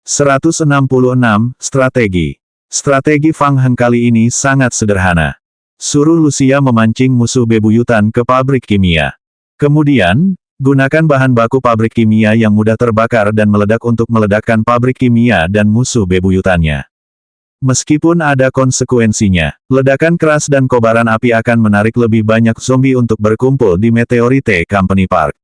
166. Strategi. Strategi Fang Heng kali ini sangat sederhana. Suruh Lucia memancing musuh bebuyutan ke pabrik kimia. Kemudian, gunakan bahan baku pabrik kimia yang mudah terbakar dan meledak untuk meledakkan pabrik kimia dan musuh bebuyutannya. Meskipun ada konsekuensinya, ledakan keras dan kobaran api akan menarik lebih banyak zombie untuk berkumpul di Meteorite Company Park.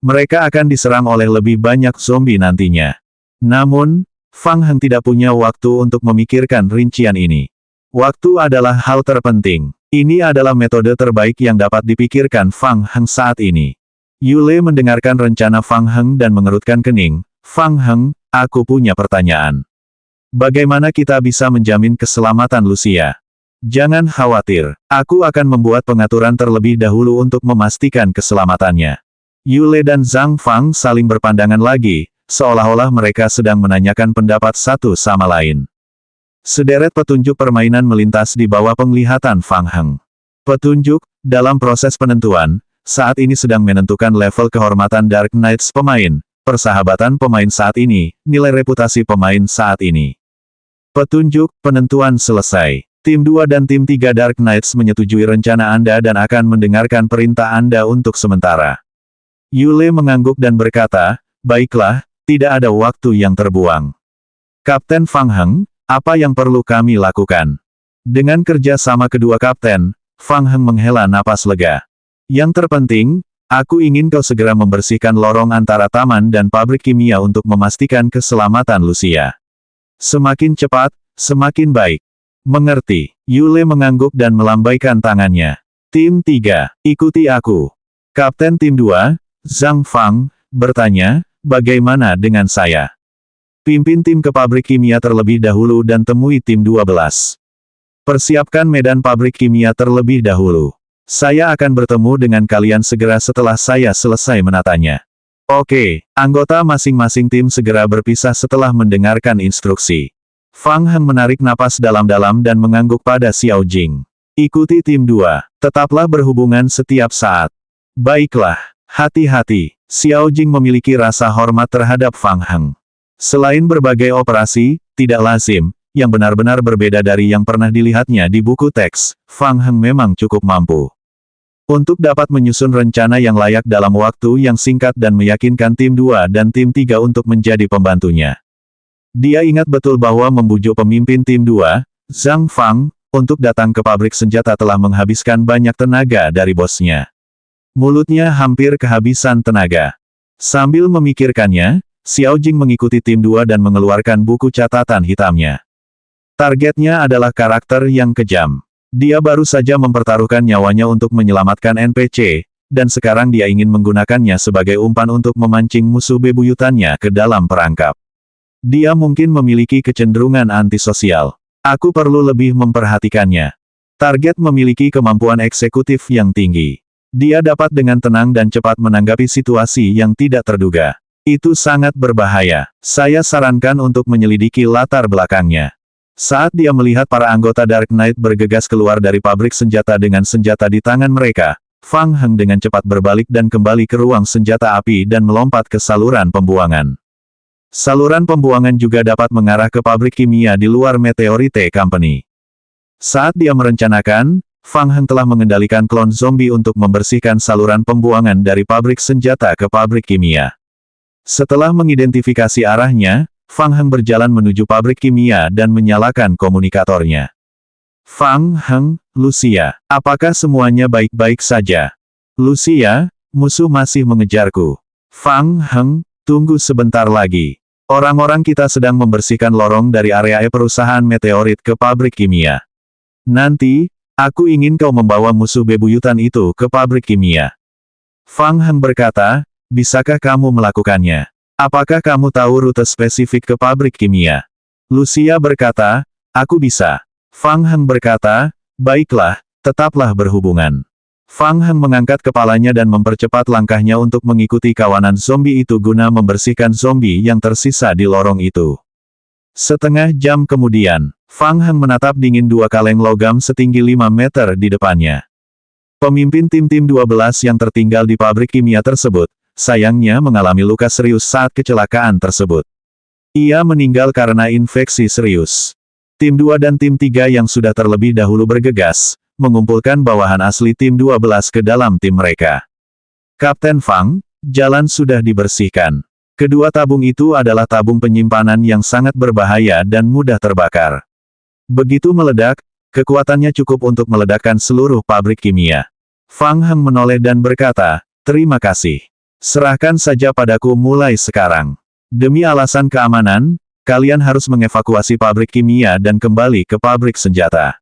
Mereka akan diserang oleh lebih banyak zombie nantinya. Namun, Fang Heng tidak punya waktu untuk memikirkan rincian ini. Waktu adalah hal terpenting. Ini adalah metode terbaik yang dapat dipikirkan Fang Heng saat ini. Yule mendengarkan rencana Fang Heng dan mengerutkan kening. Fang Heng, aku punya pertanyaan. Bagaimana kita bisa menjamin keselamatan Lucia? Jangan khawatir, aku akan membuat pengaturan terlebih dahulu untuk memastikan keselamatannya. Yule dan Zhang Fang saling berpandangan lagi, seolah-olah mereka sedang menanyakan pendapat satu sama lain. Sederet petunjuk permainan melintas di bawah penglihatan Fang Heng. Petunjuk, dalam proses penentuan, saat ini sedang menentukan level kehormatan Dark Knights pemain, persahabatan pemain saat ini, nilai reputasi pemain saat ini. Petunjuk, penentuan selesai. Tim 2 dan Tim 3 Dark Knights menyetujui rencana Anda dan akan mendengarkan perintah Anda untuk sementara. Yule mengangguk dan berkata, baiklah, tidak ada waktu yang terbuang. Kapten Fang Heng, apa yang perlu kami lakukan? Dengan kerja sama kedua kapten, Fang Heng menghela napas lega. Yang terpenting, aku ingin kau segera membersihkan lorong antara taman dan pabrik kimia untuk memastikan keselamatan Lucia. Semakin cepat, semakin baik. Mengerti. Yule mengangguk dan melambaikan tangannya. Tim 3, ikuti aku. Kapten Tim 2, Zhang Fang, bertanya, bagaimana dengan saya? Pimpin tim ke pabrik kimia terlebih dahulu dan temui tim 12. Persiapkan medan pabrik kimia terlebih dahulu. Saya akan bertemu dengan kalian segera setelah saya selesai menatanya. Oke, anggota masing-masing tim segera berpisah setelah mendengarkan instruksi. Fang Heng menarik napas dalam-dalam dan mengangguk pada Xiao Jing. Ikuti tim 2, tetaplah berhubungan setiap saat. Baiklah, hati-hati. Xiao Jing memiliki rasa hormat terhadap Fang Heng. Selain berbagai operasi, tidak lazim, yang benar-benar berbeda dari yang pernah dilihatnya di buku teks, Fang Heng memang cukup mampu untuk dapat menyusun rencana yang layak dalam waktu yang singkat dan meyakinkan tim 2 dan tim 3 untuk menjadi pembantunya. Dia ingat betul bahwa membujuk pemimpin tim 2, Zhang Fang, untuk datang ke pabrik senjata telah menghabiskan banyak tenaga dari bosnya. Mulutnya hampir kehabisan tenaga. Sambil memikirkannya, Xiao Jing mengikuti tim 2 dan mengeluarkan buku catatan hitamnya. Targetnya adalah karakter yang kejam. Dia baru saja mempertaruhkan nyawanya untuk menyelamatkan NPC, dan sekarang dia ingin menggunakannya sebagai umpan untuk memancing musuh bebuyutannya ke dalam perangkap. Dia mungkin memiliki kecenderungan antisosial. Aku perlu lebih memperhatikannya. Target memiliki kemampuan eksekutif yang tinggi. Dia dapat dengan tenang dan cepat menanggapi situasi yang tidak terduga. Itu sangat berbahaya. Saya sarankan untuk menyelidiki latar belakangnya. Saat dia melihat para anggota Dark Knight bergegas keluar dari pabrik senjata dengan senjata di tangan mereka, Fang Heng dengan cepat berbalik dan kembali ke ruang senjata api dan melompat ke saluran pembuangan. Saluran pembuangan juga dapat mengarah ke pabrik kimia di luar Meteorite Company. Saat dia merencanakan, Fang Heng telah mengendalikan klon zombie untuk membersihkan saluran pembuangan dari pabrik senjata ke pabrik kimia. Setelah mengidentifikasi arahnya, Fang Heng berjalan menuju pabrik kimia dan menyalakan komunikatornya. Fang Heng, Lucia, apakah semuanya baik-baik saja? Lucia, musuh masih mengejarku. Fang Heng, tunggu sebentar lagi. Orang-orang kita sedang membersihkan lorong dari area perusahaan meteorit ke pabrik kimia. Nanti, aku ingin kau membawa musuh bebuyutan itu ke pabrik kimia. Fang Heng berkata, bisakah kamu melakukannya? Apakah kamu tahu rute spesifik ke pabrik kimia? Lucia berkata, aku bisa. Fang Heng berkata, baiklah, tetaplah berhubungan. Fang Heng mengangkat kepalanya dan mempercepat langkahnya untuk mengikuti kawanan zombie itu guna membersihkan zombie yang tersisa di lorong itu. Setengah jam kemudian, Fang Heng menatap dingin dua kaleng logam setinggi 5 meter di depannya. Pemimpin tim-tim 12 yang tertinggal di pabrik kimia tersebut, sayangnya mengalami luka serius saat kecelakaan tersebut. Ia meninggal karena infeksi serius. Tim 2 dan tim 3 yang sudah terlebih dahulu bergegas, mengumpulkan bawahan asli tim 12 ke dalam tim mereka. Kapten Fang, jalan sudah dibersihkan. Kedua tabung itu adalah tabung penyimpanan yang sangat berbahaya dan mudah terbakar. Begitu meledak, kekuatannya cukup untuk meledakkan seluruh pabrik kimia. Fang Heng menoleh dan berkata, "Terima kasih. Serahkan saja padaku mulai sekarang. Demi alasan keamanan, kalian harus mengevakuasi pabrik kimia dan kembali ke pabrik senjata."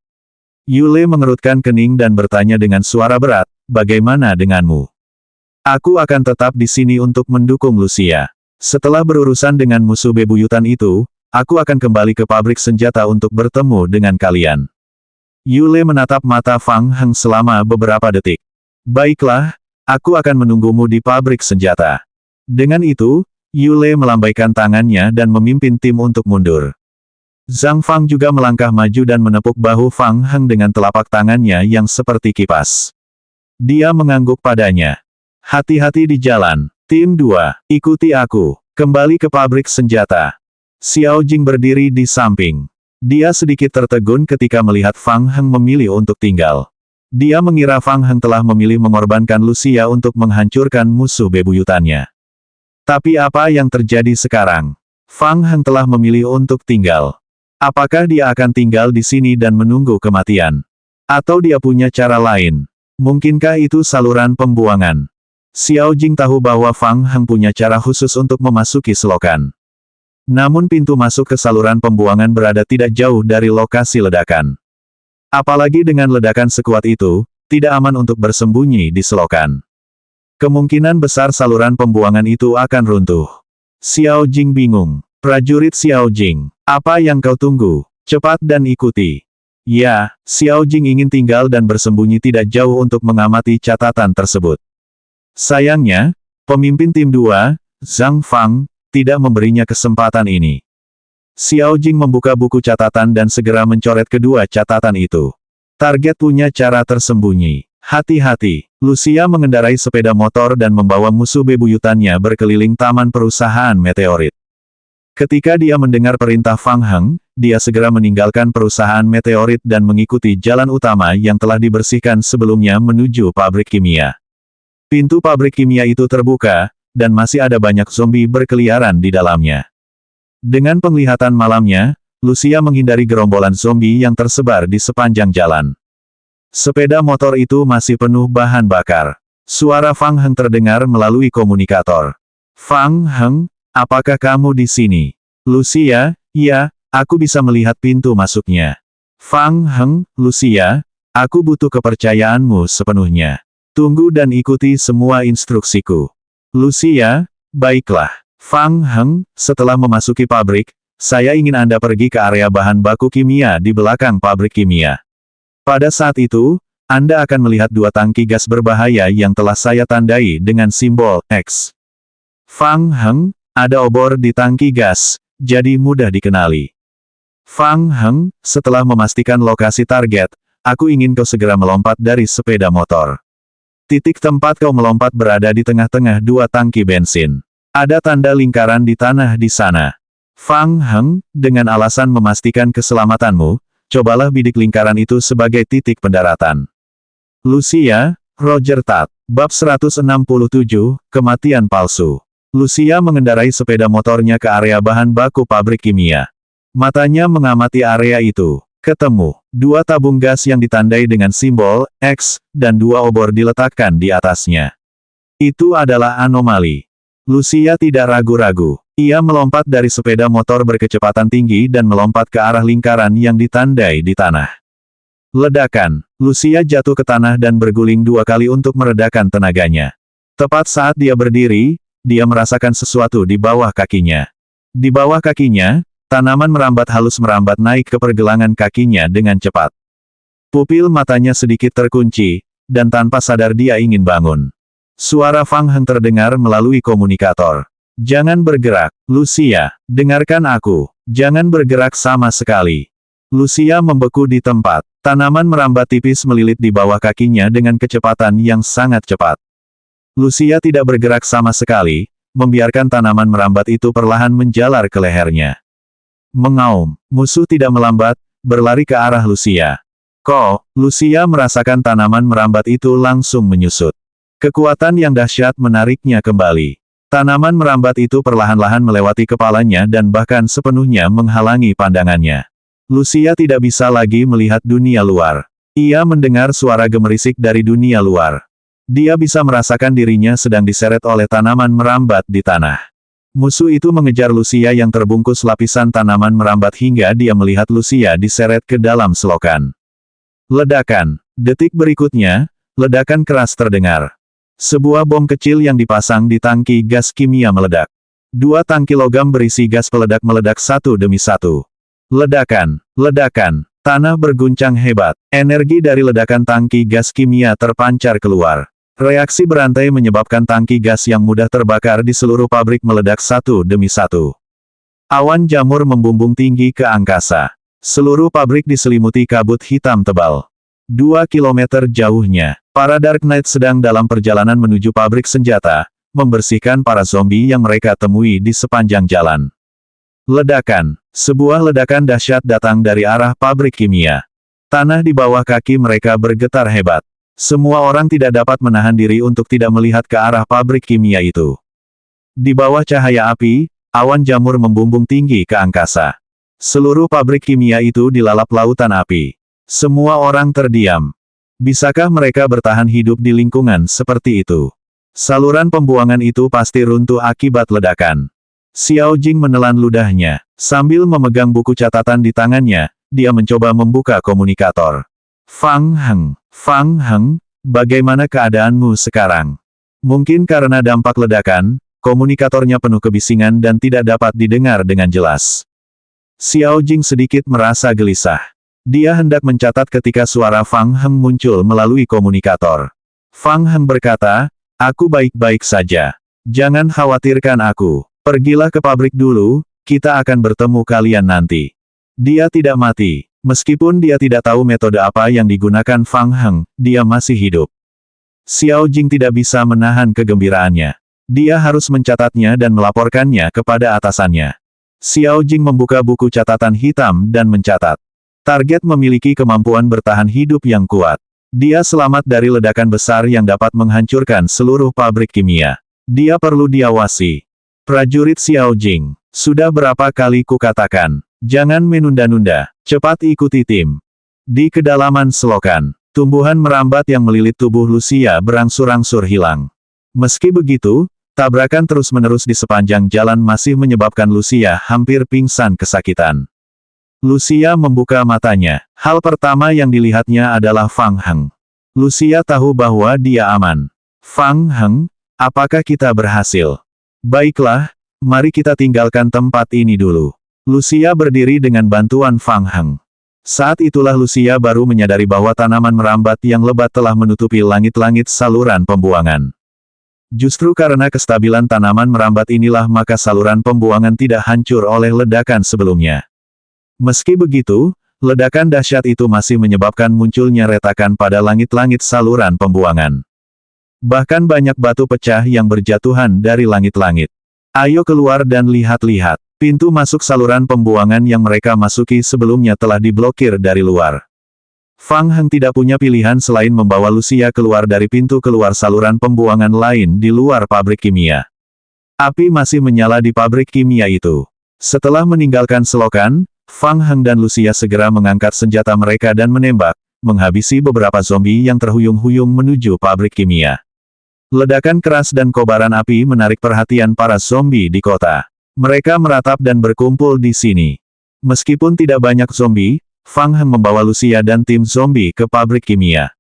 Yule mengerutkan kening dan bertanya dengan suara berat, "Bagaimana denganmu?" "Aku akan tetap di sini untuk mendukung Lucia. Setelah berurusan dengan musuh bebuyutan itu, aku akan kembali ke pabrik senjata untuk bertemu dengan kalian." Yule menatap mata Fang Heng selama beberapa detik. "Baiklah, aku akan menunggumu di pabrik senjata." Dengan itu, Yule melambaikan tangannya dan memimpin tim untuk mundur. Zhang Fang juga melangkah maju dan menepuk bahu Fang Heng dengan telapak tangannya yang seperti kipas. Dia mengangguk padanya. "Hati-hati di jalan. Tim 2, ikuti aku. Kembali ke pabrik senjata." Xiao Jing berdiri di samping. Dia sedikit tertegun ketika melihat Fang Heng memilih untuk tinggal. Dia mengira Fang Heng telah memilih mengorbankan Lucia untuk menghancurkan musuh bebuyutannya. Tapi apa yang terjadi sekarang? Fang Heng telah memilih untuk tinggal. Apakah dia akan tinggal di sini dan menunggu kematian? Atau dia punya cara lain? Mungkinkah itu saluran pembuangan? Xiao Jing tahu bahwa Fang Heng punya cara khusus untuk memasuki selokan. Namun pintu masuk ke saluran pembuangan berada tidak jauh dari lokasi ledakan. Apalagi dengan ledakan sekuat itu, tidak aman untuk bersembunyi di selokan. Kemungkinan besar saluran pembuangan itu akan runtuh. Xiao Jing bingung. "Prajurit Xiao Jing, apa yang kau tunggu? Cepat dan ikuti." Ya, Xiao Jing ingin tinggal dan bersembunyi tidak jauh untuk mengamati catatan tersebut. Sayangnya, pemimpin tim 2, Zhang Fang, tidak memberinya kesempatan ini. Xiao Jing membuka buku catatan dan segera mencoret kedua catatan itu. Target punya cara tersembunyi. Hati-hati, Lucia mengendarai sepeda motor dan membawa musuh bebuyutannya berkeliling taman perusahaan meteorit. Ketika dia mendengar perintah Fang Heng, dia segera meninggalkan perusahaan meteorit dan mengikuti jalan utama yang telah dibersihkan sebelumnya menuju pabrik kimia. Pintu pabrik kimia itu terbuka, dan masih ada banyak zombie berkeliaran di dalamnya. Dengan penglihatan malamnya, Lucia menghindari gerombolan zombie yang tersebar di sepanjang jalan. Sepeda motor itu masih penuh bahan bakar. Suara Fang Heng terdengar melalui komunikator. "Fang Heng, apakah kamu di sini?" "Lucia, ya, aku bisa melihat pintu masuknya." "Fang Heng, Lucia, aku butuh kepercayaanmu sepenuhnya. Tunggu dan ikuti semua instruksiku." "Lucia, baiklah." "Fang Heng, setelah memasuki pabrik, saya ingin Anda pergi ke area bahan baku kimia di belakang pabrik kimia. Pada saat itu, Anda akan melihat dua tangki gas berbahaya yang telah saya tandai dengan simbol X. Fang Heng, ada obor di tangki gas, jadi mudah dikenali." "Fang Heng, setelah memastikan lokasi target, aku ingin kau segera melompat dari sepeda motor. Titik tempat kau melompat berada di tengah-tengah dua tangki bensin. Ada tanda lingkaran di tanah di sana. Fang Heng, dengan alasan memastikan keselamatanmu, cobalah bidik lingkaran itu sebagai titik pendaratan." Lucia, Roger Tat. Bab 167, Kematian Palsu. Lucia mengendarai sepeda motornya ke area bahan baku pabrik kimia. Matanya mengamati area itu. Ketemu. Dua tabung gas yang ditandai dengan simbol X, dan dua obor diletakkan di atasnya. Itu adalah anomali. Lucia tidak ragu-ragu. Ia melompat dari sepeda motor berkecepatan tinggi dan melompat ke arah lingkaran yang ditandai di tanah. Ledakan. Lucia jatuh ke tanah dan berguling dua kali untuk meredakan tenaganya. Tepat saat dia berdiri, dia merasakan sesuatu di bawah kakinya. Di bawah kakinya, tanaman merambat halus merambat naik ke pergelangan kakinya dengan cepat. Pupil matanya sedikit terkunci, dan tanpa sadar dia ingin bangun. Suara Fang Heng terdengar melalui komunikator. "Jangan bergerak, Lucia. Dengarkan aku. Jangan bergerak sama sekali." Lucia membeku di tempat. Tanaman merambat tipis melilit di bawah kakinya dengan kecepatan yang sangat cepat. Lucia tidak bergerak sama sekali, membiarkan tanaman merambat itu perlahan menjalar ke lehernya. Mengaum, musuh tidak melambat, berlari ke arah Lucia. Lucia merasakan tanaman merambat itu langsung menyusut. Kekuatan yang dahsyat menariknya kembali. Tanaman merambat itu perlahan-lahan melewati kepalanya dan bahkan sepenuhnya menghalangi pandangannya. Lucia tidak bisa lagi melihat dunia luar. Ia mendengar suara gemerisik dari dunia luar. Dia bisa merasakan dirinya sedang diseret oleh tanaman merambat di tanah. Musuh itu mengejar Lucia yang terbungkus lapisan tanaman merambat hingga dia melihat Lucia diseret ke dalam selokan. Ledakan. Detik berikutnya, ledakan keras terdengar. Sebuah bom kecil yang dipasang di tangki gas kimia meledak. 2 tangki logam berisi gas peledak meledak satu demi satu. Ledakan. Tanah berguncang hebat. Energi dari ledakan tangki gas kimia terpancar keluar. Reaksi berantai menyebabkan tangki gas yang mudah terbakar di seluruh pabrik meledak satu demi satu. Awan jamur membumbung tinggi ke angkasa. Seluruh pabrik diselimuti kabut hitam tebal. 2 kilometer jauhnya, para Dark Knight sedang dalam perjalanan menuju pabrik senjata, membersihkan para zombie yang mereka temui di sepanjang jalan. Ledakan. Sebuah ledakan dahsyat datang dari arah pabrik kimia. Tanah di bawah kaki mereka bergetar hebat. Semua orang tidak dapat menahan diri untuk tidak melihat ke arah pabrik kimia itu. Di bawah cahaya api, awan jamur membumbung tinggi ke angkasa. Seluruh pabrik kimia itu dilalap lautan api. Semua orang terdiam. Bisakah mereka bertahan hidup di lingkungan seperti itu? Saluran pembuangan itu pasti runtuh akibat ledakan. Xiao Jing menelan ludahnya. Sambil memegang buku catatan di tangannya, dia mencoba membuka komunikator. Fang Heng, bagaimana keadaanmu sekarang? Mungkin karena dampak ledakan, komunikatornya penuh kebisingan dan tidak dapat didengar dengan jelas. Xiao Jing sedikit merasa gelisah. Dia hendak mencatat ketika suara Fang Heng muncul melalui komunikator. Fang Heng berkata, "Aku baik-baik saja. Jangan khawatirkan aku. Pergilah ke pabrik dulu, kita akan bertemu kalian nanti." Dia tidak mati. Meskipun dia tidak tahu metode apa yang digunakan Fang Heng, dia masih hidup. Xiao Jing tidak bisa menahan kegembiraannya. Dia harus mencatatnya dan melaporkannya kepada atasannya. Xiao Jing membuka buku catatan hitam dan mencatat. Target memiliki kemampuan bertahan hidup yang kuat. Dia selamat dari ledakan besar yang dapat menghancurkan seluruh pabrik kimia. Dia perlu diawasi. Prajurit Xiao Jing, sudah berapa kali kukatakan, jangan menunda-nunda, cepat ikuti tim. Di kedalaman selokan, tumbuhan merambat yang melilit tubuh Lucia berangsur-angsur hilang. Meski begitu, tabrakan terus-menerus di sepanjang jalan masih menyebabkan Lucia hampir pingsan kesakitan. Lucia membuka matanya. Hal pertama yang dilihatnya adalah Fang Heng. Lucia tahu bahwa dia aman. Fang Heng, apakah kita berhasil? Baiklah, mari kita tinggalkan tempat ini dulu. Lucia berdiri dengan bantuan Fang Heng. Saat itulah Lucia baru menyadari bahwa tanaman merambat yang lebat telah menutupi langit-langit saluran pembuangan. Justru karena kestabilan tanaman merambat inilah maka saluran pembuangan tidak hancur oleh ledakan sebelumnya. Meski begitu, ledakan dahsyat itu masih menyebabkan munculnya retakan pada langit-langit saluran pembuangan. Bahkan banyak batu pecah yang berjatuhan dari langit-langit. Ayo keluar dan lihat-lihat. Pintu masuk saluran pembuangan yang mereka masuki sebelumnya telah diblokir dari luar. Fang Heng tidak punya pilihan selain membawa Lucia keluar dari pintu keluar saluran pembuangan lain di luar pabrik kimia. Api masih menyala di pabrik kimia itu. Setelah meninggalkan selokan, Fang Heng dan Lucia segera mengangkat senjata mereka dan menembak, menghabisi beberapa zombie yang terhuyung-huyung menuju pabrik kimia. Ledakan keras dan kobaran api menarik perhatian para zombie di kota. Mereka meratap dan berkumpul di sini. Meskipun tidak banyak zombie, Fang Heng membawa Lucia dan tim zombie ke pabrik kimia.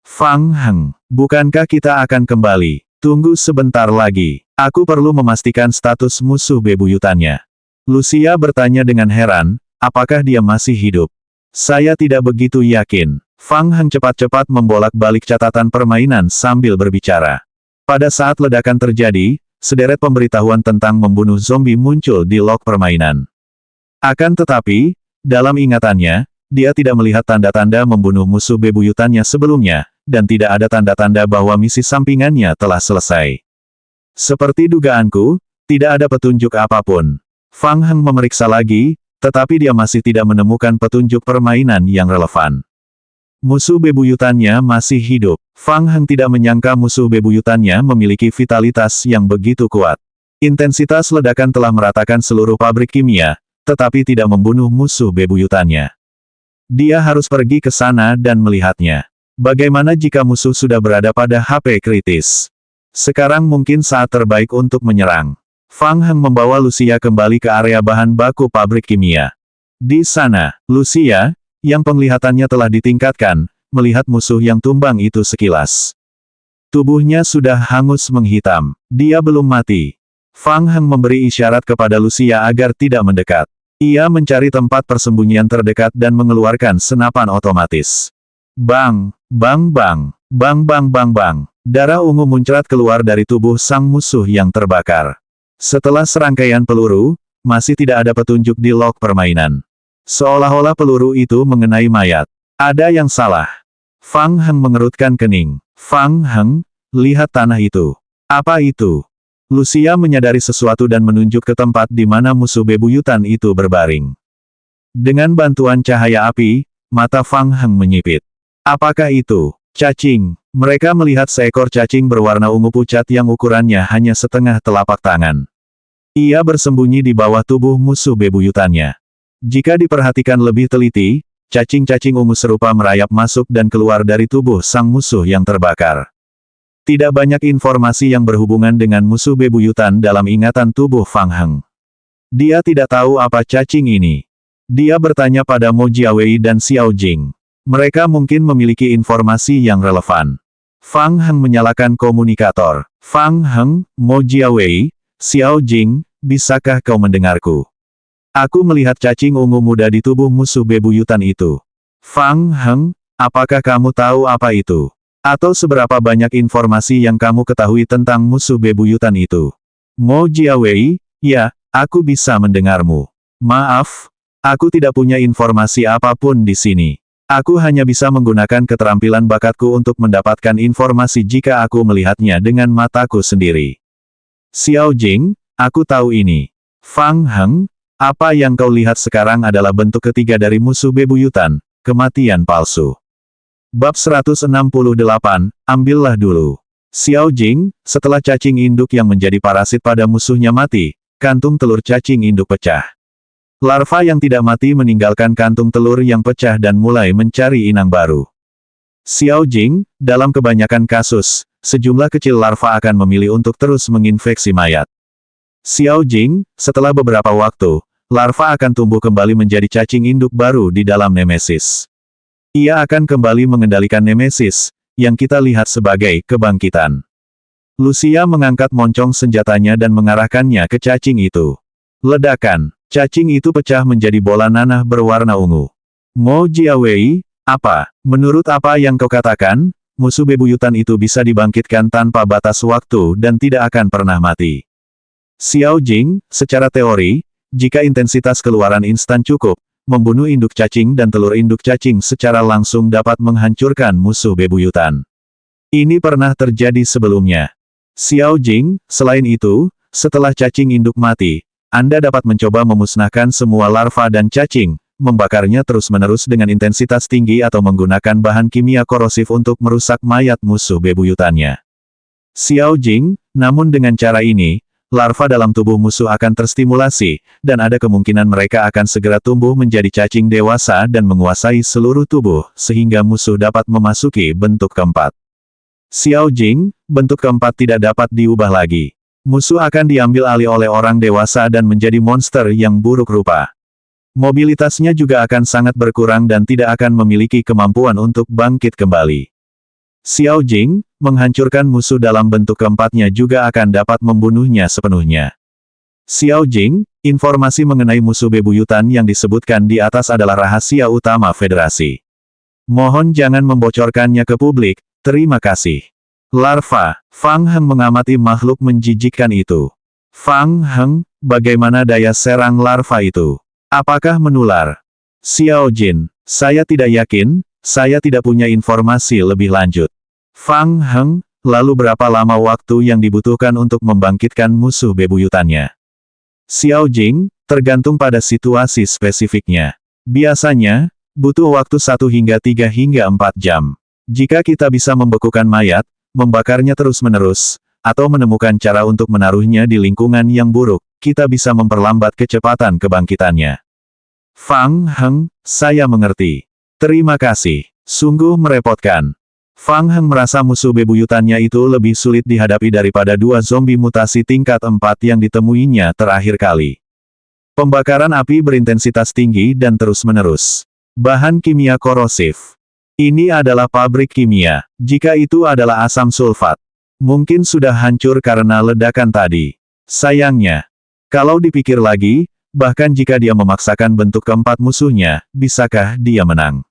Fang Heng, bukankah kita akan kembali? Tunggu sebentar lagi. Aku perlu memastikan status musuh bebuyutannya. Lucia bertanya dengan heran, apakah dia masih hidup? Saya tidak begitu yakin. Fang Heng cepat-cepat membolak-balik catatan permainan sambil berbicara. Pada saat ledakan terjadi, sederet pemberitahuan tentang membunuh zombie muncul di log permainan. Akan tetapi, dalam ingatannya, dia tidak melihat tanda-tanda membunuh musuh bebuyutannya sebelumnya, dan tidak ada tanda-tanda bahwa misi sampingannya telah selesai. Seperti dugaanku, tidak ada petunjuk apapun. Fang Heng memeriksa lagi, tetapi dia masih tidak menemukan petunjuk permainan yang relevan. Musuh bebuyutannya masih hidup. Fang Heng tidak menyangka musuh bebuyutannya memiliki vitalitas yang begitu kuat. Intensitas ledakan telah meratakan seluruh pabrik kimia, tetapi tidak membunuh musuh bebuyutannya. Dia harus pergi ke sana dan melihatnya. Bagaimana jika musuh sudah berada pada HP kritis? Sekarang mungkin saat terbaik untuk menyerang. Fang Heng membawa Lucia kembali ke area bahan baku pabrik kimia. Di sana, Lucia, yang penglihatannya telah ditingkatkan, melihat musuh yang tumbang itu sekilas. Tubuhnya sudah hangus menghitam. Dia belum mati. Fang Heng memberi isyarat kepada Lucia agar tidak mendekat. Ia mencari tempat persembunyian terdekat dan mengeluarkan senapan otomatis. Bang, bang bang, bang bang bang bang. Darah ungu muncrat keluar dari tubuh sang musuh yang terbakar. Setelah serangkaian peluru, masih tidak ada petunjuk di log permainan. Seolah-olah peluru itu mengenai mayat. Ada yang salah. Fang Heng mengerutkan kening. Fang Heng, lihat tanah itu. Apa itu? Lucia menyadari sesuatu dan menunjuk ke tempat di mana musuh bebuyutan itu berbaring. Dengan bantuan cahaya api, mata Fang Heng menyipit. Apakah itu? Cacing. Mereka melihat seekor cacing berwarna ungu pucat yang ukurannya hanya setengah telapak tangan. Ia bersembunyi di bawah tubuh musuh bebuyutannya. Jika diperhatikan lebih teliti, cacing-cacing ungu serupa merayap masuk dan keluar dari tubuh sang musuh yang terbakar. Tidak banyak informasi yang berhubungan dengan musuh bebuyutan dalam ingatan tubuh Fang Heng. Dia tidak tahu apa cacing ini. Dia bertanya pada Mo Jiawei dan Xiao Jing. Mereka mungkin memiliki informasi yang relevan. Fang Heng menyalakan komunikator. Fang Heng, Mo Jiawei, Xiao Jing, bisakah kau mendengarku? Aku melihat cacing ungu muda di tubuh musuh bebuyutan itu. Fang Heng, apakah kamu tahu apa itu? Atau seberapa banyak informasi yang kamu ketahui tentang musuh bebuyutan itu? Mo Jiawei, ya, aku bisa mendengarmu. Maaf, aku tidak punya informasi apapun di sini. Aku hanya bisa menggunakan keterampilan bakatku untuk mendapatkan informasi jika aku melihatnya dengan mataku sendiri. Xiao Jing, aku tahu ini. Fang Heng, apa yang kau lihat sekarang adalah bentuk ketiga dari musuh bebuyutan, kematian palsu. Bab 168, ambillah dulu. Xiao Jing, setelah cacing induk yang menjadi parasit pada musuhnya mati, kantung telur cacing induk pecah. Larva yang tidak mati meninggalkan kantung telur yang pecah dan mulai mencari inang baru. Xiao Jing, dalam kebanyakan kasus, sejumlah kecil larva akan memilih untuk terus menginfeksi mayat. Xiao Jing, setelah beberapa waktu, larva akan tumbuh kembali menjadi cacing induk baru di dalam Nemesis. Ia akan kembali mengendalikan Nemesis, yang kita lihat sebagai kebangkitan. Lucia mengangkat moncong senjatanya dan mengarahkannya ke cacing itu. Ledakan. Cacing itu pecah menjadi bola nanah berwarna ungu. Mo Jiawei, apa? Menurut apa yang kau katakan, musuh bebuyutan itu bisa dibangkitkan tanpa batas waktu dan tidak akan pernah mati. Xiao Jing, secara teori, jika intensitas keluaran instan cukup, membunuh induk cacing dan telur induk cacing secara langsung dapat menghancurkan musuh bebuyutan. Ini pernah terjadi sebelumnya. Xiao Jing, selain itu, setelah cacing induk mati, Anda dapat mencoba memusnahkan semua larva dan cacing, membakarnya terus-menerus dengan intensitas tinggi atau menggunakan bahan kimia korosif untuk merusak mayat musuh bebuyutannya. Xiao Jing, namun dengan cara ini, larva dalam tubuh musuh akan terstimulasi, dan ada kemungkinan mereka akan segera tumbuh menjadi cacing dewasa dan menguasai seluruh tubuh, sehingga musuh dapat memasuki bentuk keempat. Xiao Jing, bentuk keempat tidak dapat diubah lagi. Musuh akan diambil alih oleh orang dewasa dan menjadi monster yang buruk rupa. Mobilitasnya juga akan sangat berkurang dan tidak akan memiliki kemampuan untuk bangkit kembali. Xiao Jing, menghancurkan musuh dalam bentuk keempatnya juga akan dapat membunuhnya sepenuhnya. Xiao Jing, informasi mengenai musuh bebuyutan yang disebutkan di atas adalah rahasia utama Federasi. Mohon jangan membocorkannya ke publik, terima kasih. Larva. Fang Heng mengamati makhluk menjijikkan itu. Fang Heng, bagaimana daya serang larva itu? Apakah menular? Xiao Jin, saya tidak yakin, saya tidak punya informasi lebih lanjut. Fang Heng, lalu berapa lama waktu yang dibutuhkan untuk membangkitkan musuh bebuyutannya? Xiao Jing, tergantung pada situasi spesifiknya. Biasanya, butuh waktu 1 hingga 3 hingga 4 jam. Jika kita bisa membekukan mayat, membakarnya terus-menerus, atau menemukan cara untuk menaruhnya di lingkungan yang buruk, kita bisa memperlambat kecepatan kebangkitannya. Fang Heng, saya mengerti. Terima kasih. Sungguh merepotkan. Fang Heng merasa musuh bebuyutannya itu lebih sulit dihadapi daripada 2 zombie mutasi tingkat 4 yang ditemuinya terakhir kali. Pembakaran api berintensitas tinggi dan terus-menerus. Bahan kimia korosif. Ini adalah pabrik kimia. Jika itu adalah asam sulfat, mungkin sudah hancur karena ledakan tadi. Sayangnya, kalau dipikir lagi, bahkan jika dia memaksakan bentuk keempat musuhnya, bisakah dia menang?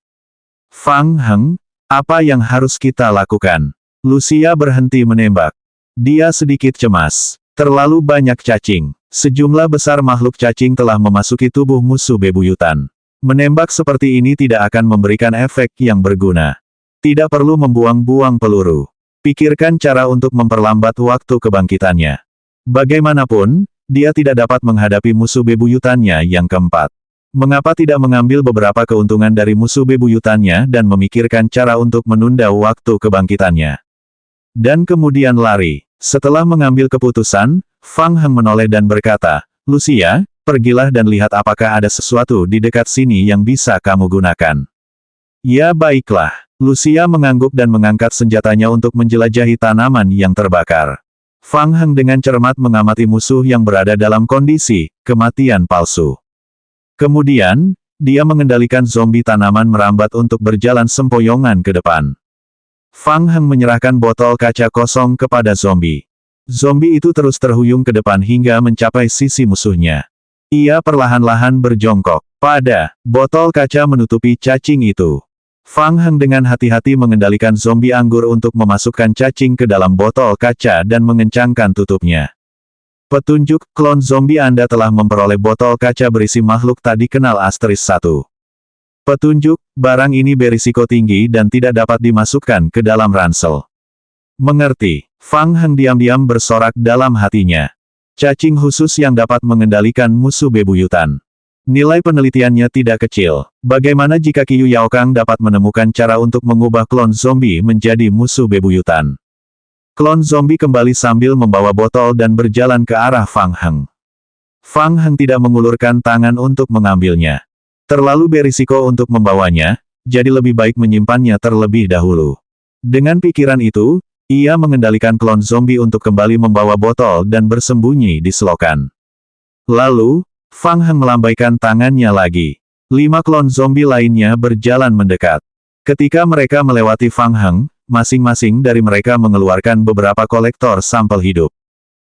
Fang Heng, apa yang harus kita lakukan? Lucia berhenti menembak. Dia sedikit cemas. Terlalu banyak cacing. Sejumlah besar makhluk cacing telah memasuki tubuh musuh bebuyutan. Menembak seperti ini tidak akan memberikan efek yang berguna. Tidak perlu membuang-buang peluru. Pikirkan cara untuk memperlambat waktu kebangkitannya. Bagaimanapun, dia tidak dapat menghadapi musuh bebuyutannya yang keempat. Mengapa tidak mengambil beberapa keuntungan dari musuh bebuyutannya dan memikirkan cara untuk menunda waktu kebangkitannya? Dan kemudian lari. Setelah mengambil keputusan, Fang Heng menoleh dan berkata, Lucia, pergilah dan lihat apakah ada sesuatu di dekat sini yang bisa kamu gunakan. Ya baiklah. Lucia mengangguk dan mengangkat senjatanya untuk menjelajahi tanaman yang terbakar. Fang Heng dengan cermat mengamati musuh yang berada dalam kondisi kematian palsu. Kemudian, dia mengendalikan zombie tanaman merambat untuk berjalan sempoyongan ke depan. Fang Heng menyerahkan botol kaca kosong kepada zombie. Zombie itu terus terhuyung ke depan hingga mencapai sisi musuhnya. Ia perlahan-lahan berjongkok pada botol kaca menutupi cacing itu. Fang Heng dengan hati-hati mengendalikan zombie anggur untuk memasukkan cacing ke dalam botol kaca dan mengencangkan tutupnya. Petunjuk, klon zombie Anda telah memperoleh botol kaca berisi makhluk tak dikenal *1. Petunjuk, barang ini berisiko tinggi dan tidak dapat dimasukkan ke dalam ransel. Mengerti. Fang Heng diam-diam bersorak dalam hatinya. Cacing khusus yang dapat mengendalikan musuh bebuyutan. Nilai penelitiannya tidak kecil. Bagaimana jika Qiyu Yaokang dapat menemukan cara untuk mengubah klon zombie menjadi musuh bebuyutan? Klon zombie kembali sambil membawa botol dan berjalan ke arah Fang Heng. Fang Heng tidak mengulurkan tangan untuk mengambilnya. Terlalu berisiko untuk membawanya, jadi lebih baik menyimpannya terlebih dahulu. Dengan pikiran itu, ia mengendalikan klon zombie untuk kembali membawa botol dan bersembunyi di selokan. Lalu, Fang Heng melambaikan tangannya lagi. 5 klon zombie lainnya berjalan mendekat. Ketika mereka melewati Fang Heng, masing-masing dari mereka mengeluarkan beberapa kolektor sampel hidup.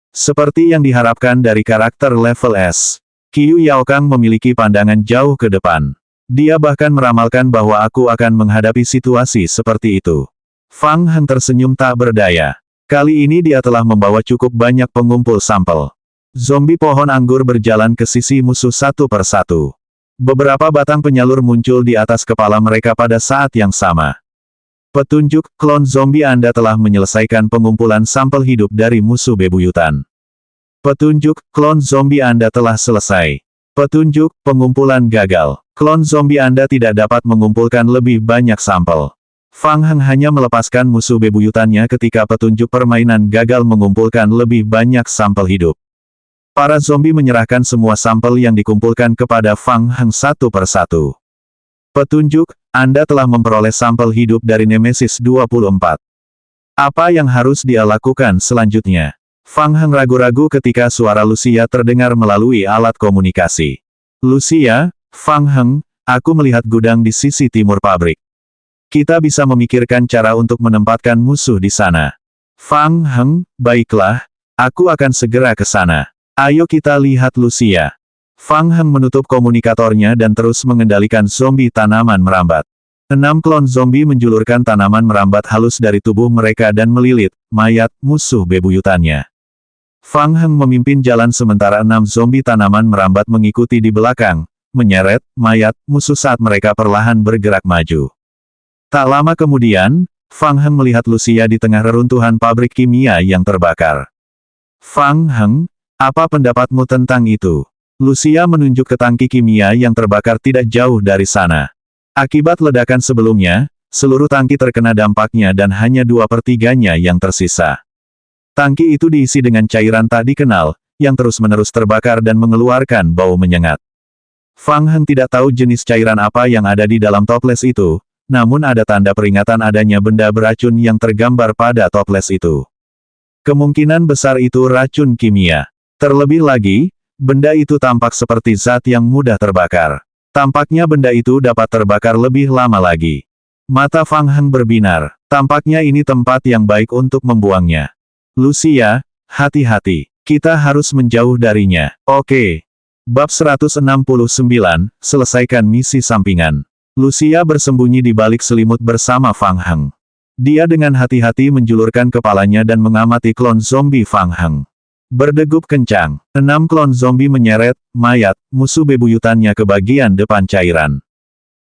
Seperti yang diharapkan dari karakter level S, Qiyu Yaokang memiliki pandangan jauh ke depan. Dia bahkan meramalkan bahwa aku akan menghadapi situasi seperti itu. Fang Heng tersenyum tak berdaya. Kali ini dia telah membawa cukup banyak pengumpul sampel. Zombie pohon anggur berjalan ke sisi musuh satu persatu. Beberapa batang penyalur muncul di atas kepala mereka pada saat yang sama. Petunjuk, klon zombie Anda telah menyelesaikan pengumpulan sampel hidup dari musuh bebuyutan. Petunjuk, klon zombie Anda telah selesai. Petunjuk, pengumpulan gagal. Klon zombie Anda tidak dapat mengumpulkan lebih banyak sampel. Fang Heng hanya melepaskan musuh bebuyutannya ketika petunjuk permainan gagal mengumpulkan lebih banyak sampel hidup. Para zombie menyerahkan semua sampel yang dikumpulkan kepada Fang Heng satu persatu. Petunjuk, Anda telah memperoleh sampel hidup dari Nemesis 24. Apa yang harus dia lakukan selanjutnya? Fang Heng ragu-ragu ketika suara Lucia terdengar melalui alat komunikasi. Lucia, Fang Heng, aku melihat gudang di sisi timur pabrik. Kita bisa memikirkan cara untuk menempatkan musuh di sana. Fang Heng, baiklah, aku akan segera ke sana. Ayo kita lihat Lucia. Fang Heng menutup komunikatornya dan terus mengendalikan zombie tanaman merambat. 6 klon zombie menjulurkan tanaman merambat halus dari tubuh mereka dan melilit mayat musuh bebuyutannya. Fang Heng memimpin jalan sementara 6 zombie tanaman merambat mengikuti di belakang, menyeret mayat musuh saat mereka perlahan bergerak maju. Tak lama kemudian, Fang Heng melihat Lucia di tengah reruntuhan pabrik kimia yang terbakar. Fang Heng, apa pendapatmu tentang itu? Lucia menunjuk ke tangki kimia yang terbakar tidak jauh dari sana. Akibat ledakan sebelumnya, seluruh tangki terkena dampaknya dan hanya 2/3-nya yang tersisa. Tangki itu diisi dengan cairan tak dikenal, yang terus-menerus terbakar dan mengeluarkan bau menyengat. Fang Heng tidak tahu jenis cairan apa yang ada di dalam toples itu, namun ada tanda peringatan adanya benda beracun yang tergambar pada toples itu. Kemungkinan besar itu racun kimia. Terlebih lagi, benda itu tampak seperti zat yang mudah terbakar. Tampaknya benda itu dapat terbakar lebih lama lagi. Mata Fang Heng berbinar. Tampaknya ini tempat yang baik untuk membuangnya. Lucia, hati-hati. Kita harus menjauh darinya. Oke. Bab 169, selesaikan misi sampingan. Lucia bersembunyi di balik selimut bersama Fang Heng. Dia dengan hati-hati menjulurkan kepalanya dan mengamati klon zombie Fang Heng. Berdegup kencang, 6 klon zombie menyeret mayat musuh bebuyutannya ke bagian depan cairan.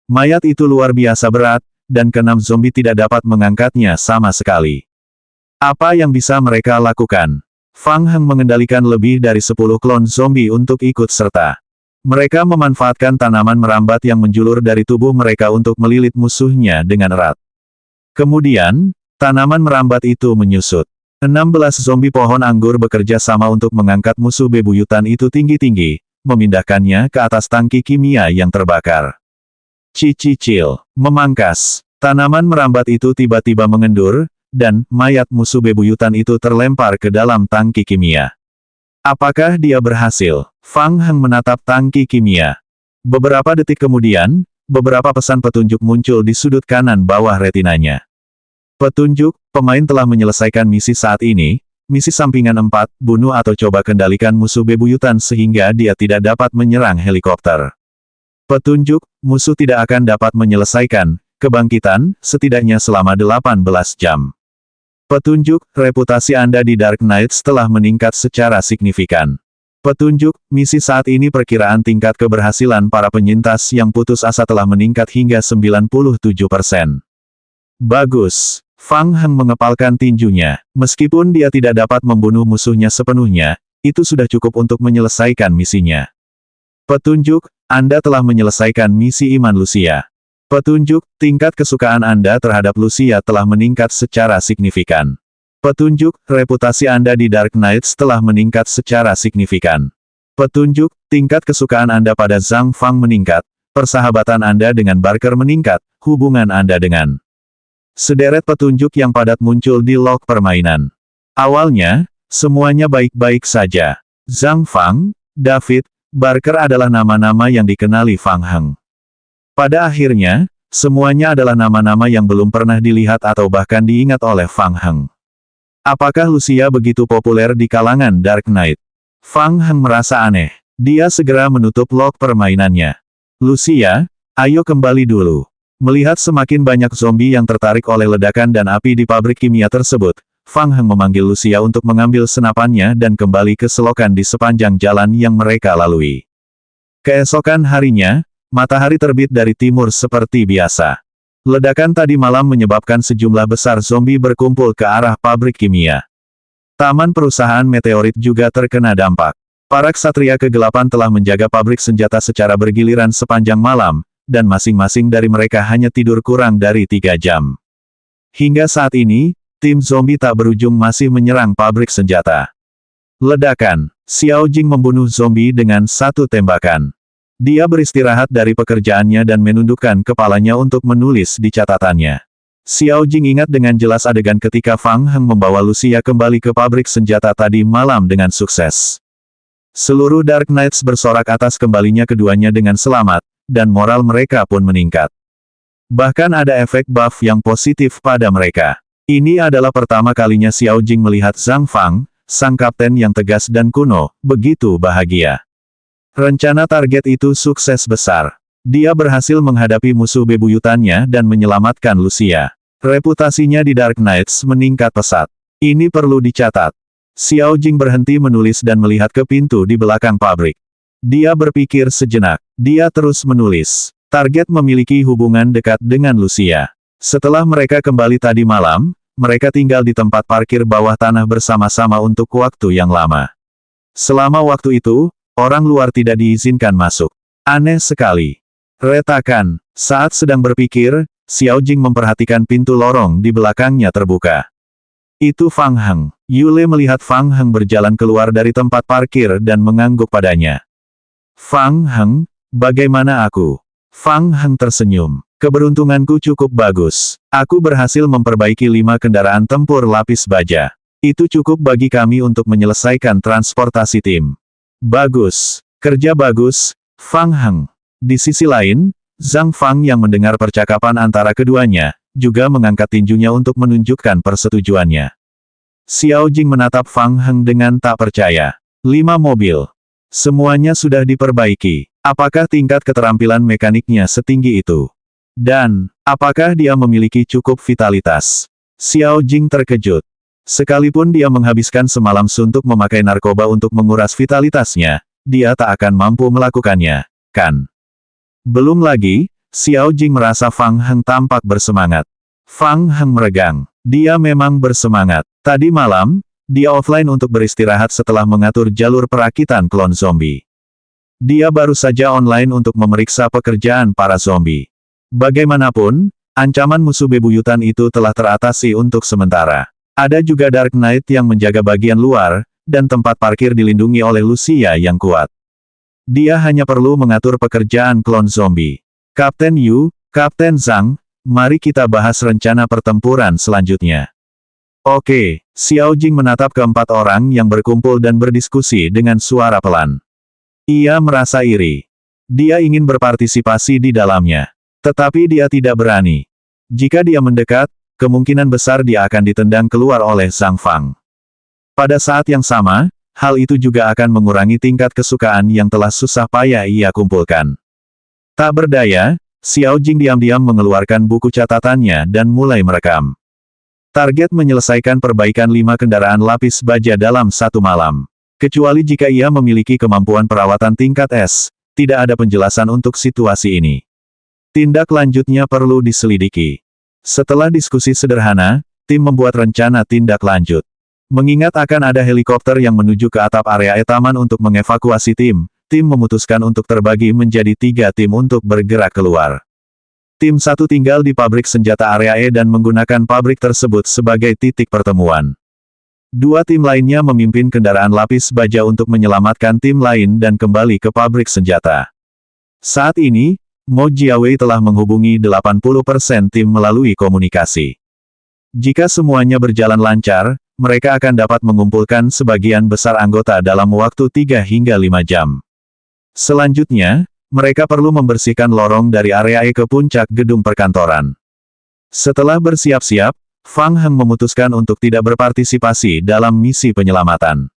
Mayat itu luar biasa berat, dan ke-6 zombie tidak dapat mengangkatnya sama sekali. Apa yang bisa mereka lakukan? Fang Heng mengendalikan lebih dari 10 klon zombie untuk ikut serta. Mereka memanfaatkan tanaman merambat yang menjulur dari tubuh mereka untuk melilit musuhnya dengan erat. Kemudian, tanaman merambat itu menyusut. 16 zombie pohon anggur bekerja sama untuk mengangkat musuh bebuyutan itu tinggi-tinggi, memindahkannya ke atas tangki kimia yang terbakar. Cicicil, memangkas. Tanaman merambat itu tiba-tiba mengendur, dan mayat musuh bebuyutan itu terlempar ke dalam tangki kimia. Apakah dia berhasil? Fang Heng menatap tangki kimia. Beberapa detik kemudian, beberapa pesan petunjuk muncul di sudut kanan bawah retinanya. Petunjuk, pemain telah menyelesaikan misi saat ini, misi sampingan 4, bunuh atau coba kendalikan musuh bebuyutan sehingga dia tidak dapat menyerang helikopter. Petunjuk, musuh tidak akan dapat menyelesaikan kebangkitan, setidaknya selama 18 jam. Petunjuk, reputasi Anda di Dark Knights telah meningkat secara signifikan. Petunjuk, misi saat ini perkiraan tingkat keberhasilan para penyintas yang putus asa telah meningkat hingga 97%. Bagus. Fang Heng mengepalkan tinjunya. Meskipun dia tidak dapat membunuh musuhnya sepenuhnya, itu sudah cukup untuk menyelesaikan misinya. Petunjuk, Anda telah menyelesaikan misi iman Lucia. Petunjuk, tingkat kesukaan Anda terhadap Lucia telah meningkat secara signifikan. Petunjuk, reputasi Anda di Dark Knights telah meningkat secara signifikan. Petunjuk, tingkat kesukaan Anda pada Zhang Fang meningkat, persahabatan Anda dengan Barker meningkat, hubungan Anda dengan... Sederet petunjuk yang padat muncul di log permainan. Awalnya, semuanya baik-baik saja. Zhang Fang, David, Barker adalah nama-nama yang dikenali Fang Heng. Pada akhirnya, semuanya adalah nama-nama yang belum pernah dilihat atau bahkan diingat oleh Fang Heng. Apakah Lucia begitu populer di kalangan Dark Knight? Fang Heng merasa aneh. Dia segera menutup log permainannya. Lucia, ayo kembali dulu. Melihat semakin banyak zombie yang tertarik oleh ledakan dan api di pabrik kimia tersebut, Fang Heng memanggil Lucia untuk mengambil senapannya dan kembali ke selokan di sepanjang jalan yang mereka lalui. Keesokan harinya, matahari terbit dari timur seperti biasa. Ledakan tadi malam menyebabkan sejumlah besar zombie berkumpul ke arah pabrik kimia. Taman perusahaan meteorit juga terkena dampak. Para ksatria kegelapan telah menjaga pabrik senjata secara bergiliran sepanjang malam, dan masing-masing dari mereka hanya tidur kurang dari 3 jam. Hingga saat ini, tim zombie tak berujung masih menyerang pabrik senjata. Ledakan. Xiao Jing membunuh zombie dengan 1 tembakan. Dia beristirahat dari pekerjaannya dan menundukkan kepalanya untuk menulis di catatannya. Xiao Jing ingat dengan jelas adegan ketika Fang Heng membawa Lucia kembali ke pabrik senjata tadi malam dengan sukses. Seluruh Dark Knights bersorak atas kembalinya keduanya dengan selamat, dan moral mereka pun meningkat. Bahkan ada efek buff yang positif pada mereka. Ini adalah pertama kalinya Xiao Jing melihat Zhang Fang, sang kapten yang tegas dan kuno, begitu bahagia. Rencana target itu sukses besar. Dia berhasil menghadapi musuh bebuyutannya dan menyelamatkan Lucia. Reputasinya di Dark Knights meningkat pesat. Ini perlu dicatat. Xiao Jing berhenti menulis dan melihat ke pintu di belakang pabrik. Dia berpikir sejenak. Dia terus menulis. Target memiliki hubungan dekat dengan Lucia. Setelah mereka kembali tadi malam, mereka tinggal di tempat parkir bawah tanah bersama-sama untuk waktu yang lama. Selama waktu itu, orang luar tidak diizinkan masuk. Aneh sekali. Retakan. Saat sedang berpikir, Xiao Jing memperhatikan pintu lorong di belakangnya terbuka. Itu Fang Heng. Yule melihat Fang Heng berjalan keluar dari tempat parkir dan mengangguk padanya. Fang Heng, bagaimana aku? Fang Heng tersenyum. Keberuntunganku cukup bagus. Aku berhasil memperbaiki 5 kendaraan tempur lapis baja. Itu cukup bagi kami untuk menyelesaikan transportasi tim. Bagus. Kerja bagus, Fang Heng. Di sisi lain, Zhang Fang yang mendengar percakapan antara keduanya, juga mengangkat tinjunya untuk menunjukkan persetujuannya. Xiao Jing menatap Fang Heng dengan tak percaya. 5 mobil. Semuanya sudah diperbaiki. Apakah tingkat keterampilan mekaniknya setinggi itu? Dan, apakah dia memiliki cukup vitalitas? Xiao Jing terkejut. Sekalipun dia menghabiskan semalam suntuk memakai narkoba untuk menguras vitalitasnya, dia tak akan mampu melakukannya, kan? Belum lagi, Xiao Jing merasa Fang Heng tampak bersemangat. Fang Heng meregang. Dia memang bersemangat. Tadi malam, dia offline untuk beristirahat setelah mengatur jalur perakitan klon zombie. Dia baru saja online untuk memeriksa pekerjaan para zombie. Bagaimanapun, ancaman musuh bebuyutan itu telah teratasi untuk sementara. Ada juga Dark Knight yang menjaga bagian luar, dan tempat parkir dilindungi oleh Lucia yang kuat. Dia hanya perlu mengatur pekerjaan klon zombie. Kapten Yu, Kapten Zhang, mari kita bahas rencana pertempuran selanjutnya. Oke, Xiao Jing menatap keempat orang yang berkumpul dan berdiskusi dengan suara pelan. Ia merasa iri. Dia ingin berpartisipasi di dalamnya. Tetapi dia tidak berani. Jika dia mendekat, kemungkinan besar dia akan ditendang keluar oleh Zhang Fang. Pada saat yang sama, hal itu juga akan mengurangi tingkat kesukaan yang telah susah payah ia kumpulkan. Tak berdaya, Xiao Jing diam-diam mengeluarkan buku catatannya dan mulai merekam. Target menyelesaikan perbaikan 5 kendaraan lapis baja dalam 1 malam. Kecuali jika ia memiliki kemampuan perawatan tingkat S, tidak ada penjelasan untuk situasi ini. Tindak lanjutnya perlu diselidiki. Setelah diskusi sederhana, tim membuat rencana tindak lanjut. Mengingat akan ada helikopter yang menuju ke atap area taman untuk mengevakuasi tim memutuskan untuk terbagi menjadi 3 tim untuk bergerak keluar. Tim 1 tinggal di pabrik senjata area E dan menggunakan pabrik tersebut sebagai titik pertemuan. 2 tim lainnya memimpin kendaraan lapis baja untuk menyelamatkan tim lain dan kembali ke pabrik senjata. Saat ini, Mo Jiawei telah menghubungi 80% tim melalui komunikasi. Jika semuanya berjalan lancar, mereka akan dapat mengumpulkan sebagian besar anggota dalam waktu 3 hingga 5 jam. Selanjutnya, mereka perlu membersihkan lorong dari area E ke puncak gedung perkantoran. Setelah bersiap-siap, Fang Heng memutuskan untuk tidak berpartisipasi dalam misi penyelamatan.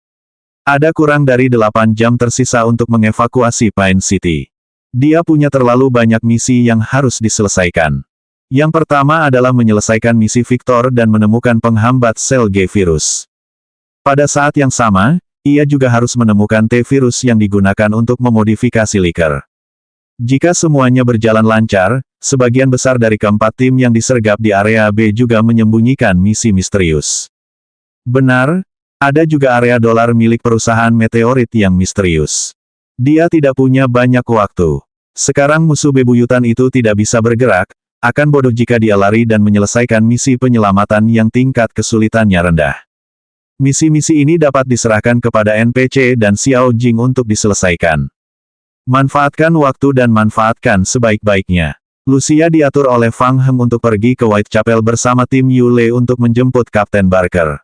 Ada kurang dari 8 jam tersisa untuk mengevakuasi Pine City. Dia punya terlalu banyak misi yang harus diselesaikan. Yang pertama adalah menyelesaikan misi Victor dan menemukan penghambat sel G-virus. Pada saat yang sama, ia juga harus menemukan T-virus yang digunakan untuk memodifikasi liker. Jika semuanya berjalan lancar, sebagian besar dari keempat tim yang disergap di area B juga menyembunyikan misi misterius. Benar, ada juga area dolar milik perusahaan meteorit yang misterius. Dia tidak punya banyak waktu. Sekarang musuh bebuyutan itu tidak bisa bergerak, akan bodoh jika dia lari dan menyelesaikan misi penyelamatan yang tingkat kesulitannya rendah. Misi-misi ini dapat diserahkan kepada NPC dan Xiao Jing untuk diselesaikan. Manfaatkan waktu dan manfaatkan sebaik-baiknya. Lucia diatur oleh Fang Heng untuk pergi ke Whitechapel bersama tim Yule untuk menjemput Kapten Barker.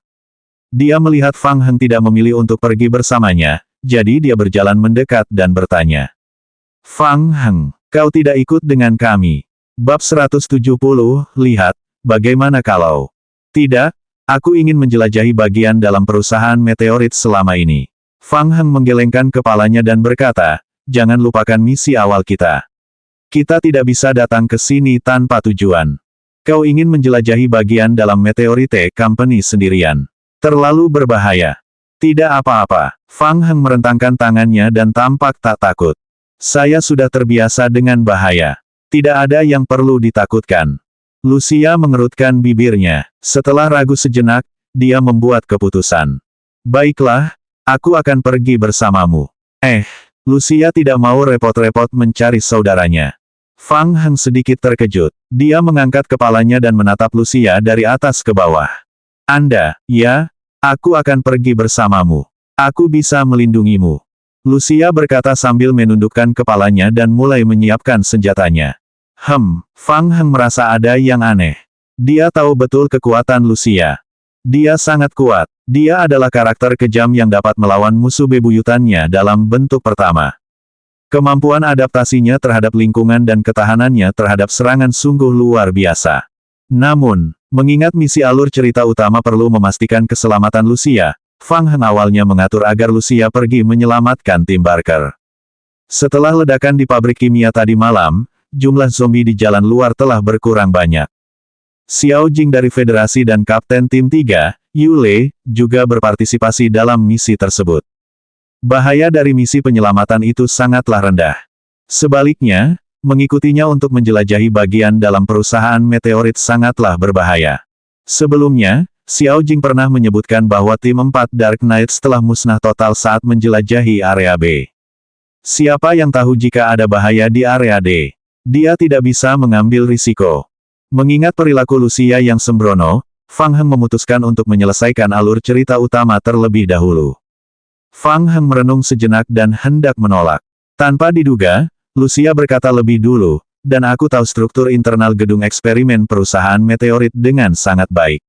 Dia melihat Fang Heng tidak memilih untuk pergi bersamanya, jadi dia berjalan mendekat dan bertanya. Fang Heng, kau tidak ikut dengan kami. Bab 170, lihat, bagaimana kalau? Tidak, aku ingin menjelajahi bagian dalam perusahaan meteorit selama ini. Fang Heng menggelengkan kepalanya dan berkata, jangan lupakan misi awal kita. Kita tidak bisa datang ke sini tanpa tujuan. Kau ingin menjelajahi bagian dalam Meteorite Company sendirian. Terlalu berbahaya. Tidak apa-apa. Fang Heng merentangkan tangannya dan tampak tak takut. Saya sudah terbiasa dengan bahaya. Tidak ada yang perlu ditakutkan. Lucia mengerutkan bibirnya. Setelah ragu sejenak, dia membuat keputusan. Baiklah, aku akan pergi bersamamu. Lucia tidak mau repot-repot mencari saudaranya. Fang Heng sedikit terkejut. Dia mengangkat kepalanya dan menatap Lucia dari atas ke bawah. Anda, ya? Aku akan pergi bersamamu. Aku bisa melindungimu. Lucia berkata sambil menundukkan kepalanya dan mulai menyiapkan senjatanya. Fang Heng merasa ada yang aneh. Dia tahu betul kekuatan Lucia. Dia sangat kuat. Dia adalah karakter kejam yang dapat melawan musuh bebuyutannya dalam bentuk pertama. Kemampuan adaptasinya terhadap lingkungan dan ketahanannya terhadap serangan sungguh luar biasa. Namun, mengingat misi alur cerita utama perlu memastikan keselamatan Lucia, Fang Heng awalnya mengatur agar Lucia pergi menyelamatkan tim Barker. Setelah ledakan di pabrik kimia tadi malam, jumlah zombie di jalan luar telah berkurang banyak. Xiao Jing dari Federasi dan Kapten Tim 3, Yu Lei, juga berpartisipasi dalam misi tersebut. Bahaya dari misi penyelamatan itu sangatlah rendah. Sebaliknya, mengikutinya untuk menjelajahi bagian dalam perusahaan meteorit sangatlah berbahaya. Sebelumnya, Xiao Jing pernah menyebutkan bahwa tim 4 Dark Knights telah musnah total saat menjelajahi area B. Siapa yang tahu jika ada bahaya di area D? Dia tidak bisa mengambil risiko. Mengingat perilaku Lucia yang sembrono, Fang Heng memutuskan untuk menyelesaikan alur cerita utama terlebih dahulu. Fang Heng merenung sejenak dan hendak menolak. Tanpa diduga, Lucia berkata lebih dulu, dan aku tahu struktur internal gedung eksperimen perusahaan meteorit dengan sangat baik.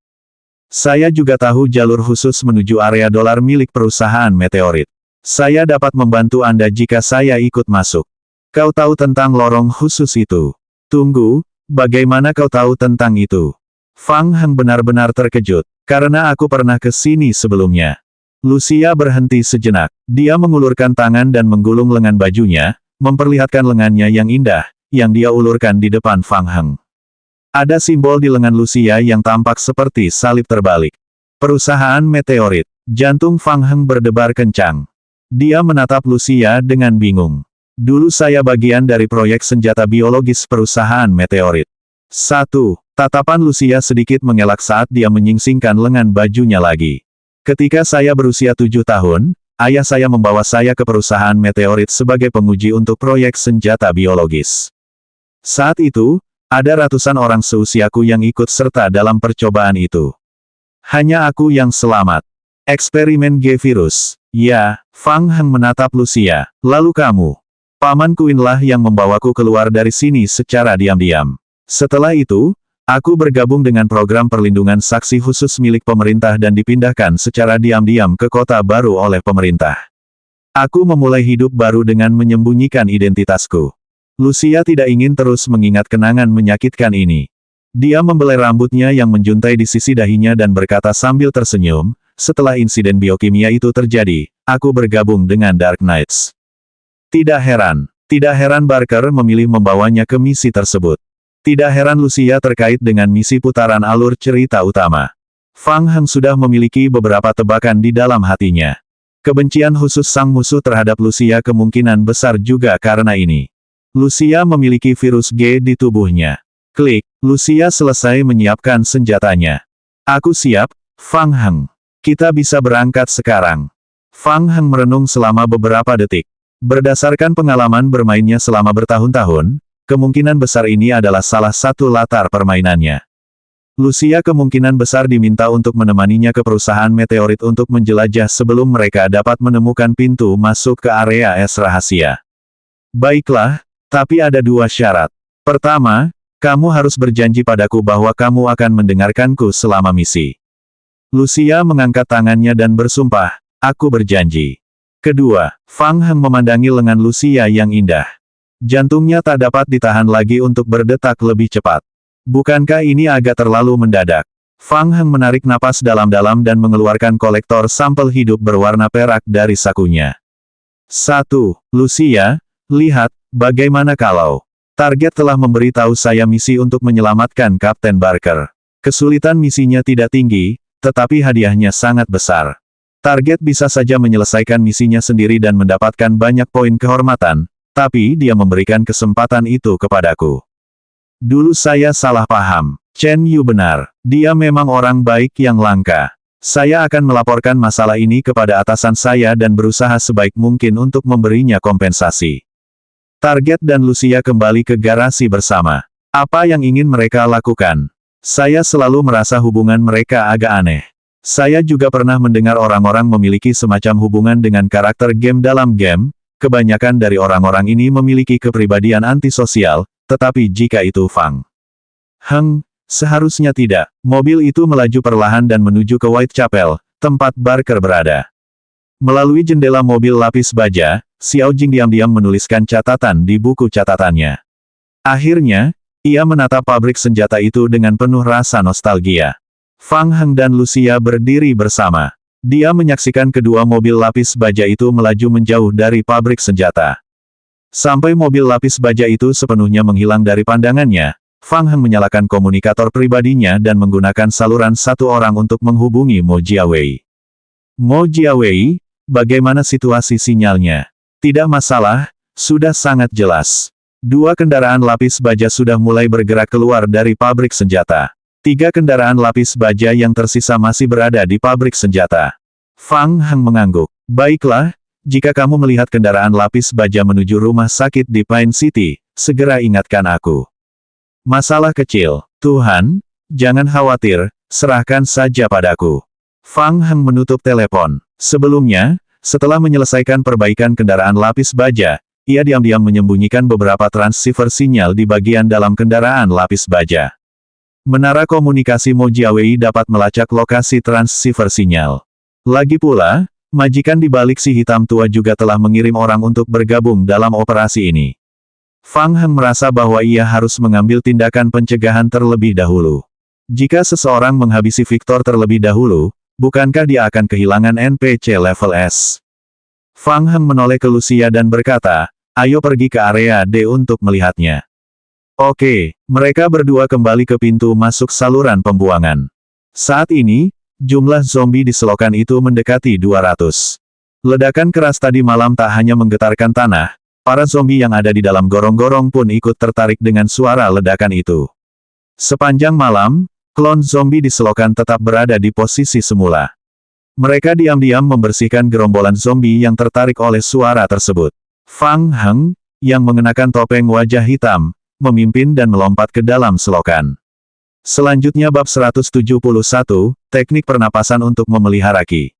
Saya juga tahu jalur khusus menuju area dolar milik perusahaan meteorit. Saya dapat membantu Anda jika saya ikut masuk. Kau tahu tentang lorong khusus itu? Tunggu. Bagaimana kau tahu tentang itu? Fang Heng benar-benar terkejut, karena aku pernah ke sini sebelumnya. Lucia berhenti sejenak. Dia mengulurkan tangan dan menggulung lengan bajunya, memperlihatkan lengannya yang indah, yang dia ulurkan di depan Fang Heng. Ada simbol di lengan Lucia yang tampak seperti salib terbalik. Perusahaan meteorit. Jantung Fang Heng berdebar kencang. Dia menatap Lucia dengan bingung. Dulu saya bagian dari proyek senjata biologis perusahaan meteorit. Tatapan Lucia sedikit mengelak saat dia menyingsingkan lengan bajunya lagi. Ketika saya berusia 7 tahun, ayah saya membawa saya ke perusahaan meteorit sebagai penguji untuk proyek senjata biologis. Saat itu, ada ratusan orang seusiaku yang ikut serta dalam percobaan itu. Hanya aku yang selamat. Eksperimen G-Virus. Ya, Fang Heng menatap Lucia. Lalu kamu? Paman Quinlah yang membawaku keluar dari sini secara diam-diam. Setelah itu, aku bergabung dengan program perlindungan saksi khusus milik pemerintah dan dipindahkan secara diam-diam ke kota baru oleh pemerintah. Aku memulai hidup baru dengan menyembunyikan identitasku. Lucia tidak ingin terus mengingat kenangan menyakitkan ini. Dia membelai rambutnya yang menjuntai di sisi dahinya dan berkata sambil tersenyum, setelah insiden biokimia itu terjadi, aku bergabung dengan Dark Knights. Tidak heran Barker memilih membawanya ke misi tersebut. Tidak heran Lucia terkait dengan misi putaran alur cerita utama. Fang Heng sudah memiliki beberapa tebakan di dalam hatinya. Kebencian khusus sang musuh terhadap Lucia kemungkinan besar juga karena ini. Lucia memiliki virus G di tubuhnya. Klik, Lucia selesai menyiapkan senjatanya. Aku siap, Fang Heng. Kita bisa berangkat sekarang. Fang Heng merenung selama beberapa detik. Berdasarkan pengalaman bermainnya selama bertahun-tahun, kemungkinan besar ini adalah salah satu latar permainannya. Lucia kemungkinan besar diminta untuk menemaninya ke perusahaan meteorit untuk menjelajah sebelum mereka dapat menemukan pintu masuk ke area es rahasia. Baiklah, tapi ada 2 syarat. Pertama, kamu harus berjanji padaku bahwa kamu akan mendengarkanku selama misi. Lucia mengangkat tangannya dan bersumpah, aku berjanji. Kedua, Fang Heng memandangi lengan Lucia yang indah. Jantungnya tak dapat ditahan lagi untuk berdetak lebih cepat. Bukankah ini agak terlalu mendadak? Fang Heng menarik napas dalam-dalam dan mengeluarkan kolektor sampel hidup berwarna perak dari sakunya. 1. Lucia, lihat, bagaimana kalau target telah memberitahu saya misi untuk menyelamatkan Kapten Barker. Kesulitan misinya tidak tinggi, tetapi hadiahnya sangat besar. Target bisa saja menyelesaikan misinya sendiri dan mendapatkan banyak poin kehormatan, tapi dia memberikan kesempatan itu kepadaku. Dulu saya salah paham. Chen Yu benar. Dia memang orang baik yang langka. Saya akan melaporkan masalah ini kepada atasan saya dan berusaha sebaik mungkin untuk memberinya kompensasi. Target dan Lucia kembali ke garasi bersama. Apa yang ingin mereka lakukan? Saya selalu merasa hubungan mereka agak aneh. Saya juga pernah mendengar orang-orang memiliki semacam hubungan dengan karakter game dalam game. Kebanyakan dari orang-orang ini memiliki kepribadian antisosial, tetapi jika itu Fang Heng, seharusnya tidak. Mobil itu melaju perlahan dan menuju ke Whitechapel, tempat Barker berada. Melalui jendela mobil lapis baja, Xiao Jing diam-diam menuliskan catatan di buku catatannya. Akhirnya, ia menatap pabrik senjata itu dengan penuh rasa nostalgia. Fang Heng dan Lucia berdiri bersama. Dia menyaksikan kedua mobil lapis baja itu melaju menjauh dari pabrik senjata. Sampai mobil lapis baja itu sepenuhnya menghilang dari pandangannya, Fang Heng menyalakan komunikator pribadinya dan menggunakan saluran satu orang untuk menghubungi Mo Jiawei. Mo Jiawei, bagaimana situasi sinyalnya? Tidak masalah, sudah sangat jelas. Dua kendaraan lapis baja sudah mulai bergerak keluar dari pabrik senjata. 3 kendaraan lapis baja yang tersisa masih berada di pabrik senjata. Fang Heng mengangguk. Baiklah, jika kamu melihat kendaraan lapis baja menuju rumah sakit di Pine City, segera ingatkan aku. Masalah kecil, Tuhan, jangan khawatir, serahkan saja padaku. Fang Heng menutup telepon. Sebelumnya, setelah menyelesaikan perbaikan kendaraan lapis baja, ia diam-diam menyembunyikan beberapa transceiver sinyal di bagian dalam kendaraan lapis baja. Menara komunikasi Mo Jiawei dapat melacak lokasi transceiver sinyal. Lagi pula, majikan di balik si hitam tua juga telah mengirim orang untuk bergabung dalam operasi ini. Fang Heng merasa bahwa ia harus mengambil tindakan pencegahan terlebih dahulu. Jika seseorang menghabisi Victor terlebih dahulu, bukankah dia akan kehilangan NPC level S? Fang Heng menoleh ke Lucia dan berkata, ayo pergi ke area D untuk melihatnya. Oke, mereka berdua kembali ke pintu masuk saluran pembuangan. Saat ini, jumlah zombie di selokan itu mendekati 200. Ledakan keras tadi malam tak hanya menggetarkan tanah, para zombie yang ada di dalam gorong-gorong pun ikut tertarik dengan suara ledakan itu. Sepanjang malam, klon zombie di selokan tetap berada di posisi semula. Mereka diam-diam membersihkan gerombolan zombie yang tertarik oleh suara tersebut. Fang Heng, yang mengenakan topeng wajah hitam, memimpin dan melompat ke dalam selokan. Selanjutnya bab 171, teknik pernapasan untuk memelihara ki.